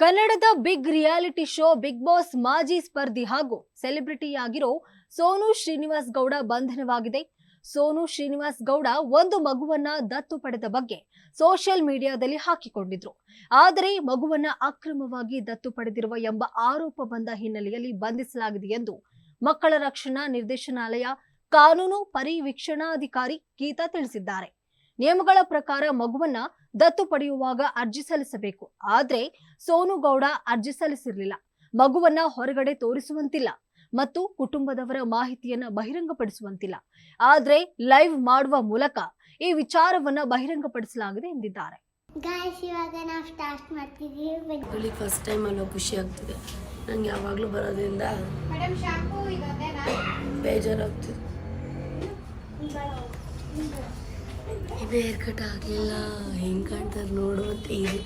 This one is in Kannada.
ಕನ್ನಡದ big reality show Bigg Boss ಮಾಜಿ ಸ್ಪರ್ಧಿ ಹಾಗೂ ಸೆಲೆಬ್ರಿಟಿಯಾಗಿರೋ ಸೋನು ಶ್ರೀನಿವಾಸ್ ಗೌಡ ಬಂಧನವಾಗಿದೆ. ಸೋನು ಶ್ರೀನಿವಾಸ್ ಗೌಡ ಒಂದು ಮಗುವನ್ನ ದತ್ತು ಪಡೆದ ಬಗ್ಗೆ ಸೋಷಿಯಲ್ ಮೀಡಿಯಾದಲ್ಲಿ ಹಾಕಿಕೊಂಡಿದ್ರು. ಆದರೆ ಮಗುವನ್ನ ಅಕ್ರಮವಾಗಿ ದತ್ತು ಪಡೆದಿರುವ ಎಂಬ ಆರೋಪ ಬಂದ ಹಿನ್ನೆಲೆಯಲ್ಲಿ ಬಂಧಿಸಲಾಗಿದೆ ಎಂದು ಮಕ್ಕಳ ರಕ್ಷಣಾ ನಿರ್ದೇಶನಾಲಯ ಕಾನೂನು ಪರಿವೀಕ್ಷಣಾಧಿಕಾರಿ ಗೀತಾ ತಿಳಿಸಿದ್ದಾರೆ. ನಿಯಮಗಳ ಪ್ರಕಾರ ಮಗುವನ್ನ ದತ್ತು ಪಡೆಯುವಾಗ ಅರ್ಜಿ ಸಲ್ಲಿಸಬೇಕು. ಆದ್ರೆ ಸೋನು ಗೌಡ ಅರ್ಜಿ ಸಲ್ಲಿಸಿರಲಿಲ್ಲ. ಮಗುವನ್ನ ಹೊರಗಡೆ ತೋರಿಸುವಂತಿಲ್ಲ ಮತ್ತು ಕುಟುಂಬದವರ ಮಾಹಿತಿಯನ್ನ ಬಹಿರಂಗಪಡಿಸುವಂತಿಲ್ಲ. ಆದ್ರೆ ಲೈವ್ ಮಾಡುವ ಮೂಲಕ ಈ ವಿಚಾರವನ್ನ ಬಹಿರಂಗಪಡಿಸಲಾಗಿದೆ ಎಂದಿದ್ದಾರೆ. ಇವಾಗ ನಾವು ಸ್ಟಾರ್ಟ್ ಮಾಡ್ತಿದ್ದೀವಿ. ಫಸ್ಟ್ ಟೈಮ್ ಅಲ್ಲ, ಖುಷಿ ಆಗ್ತಿದೆ. ನಂಗೆ ಯಾವಾಗಲೂ ಬರೋದ್ರಿಂದ ಬೇಜಾರಾಗ್ತಿದೆ. ಇದು ಹೇರ್ ಕಟ್ ಆಗಲಿಲ್ಲ, ಹೆಂಗೆ ಕಾಣ್ತಾರೆ ನೋಡು ಅಂತ ಇದೆ.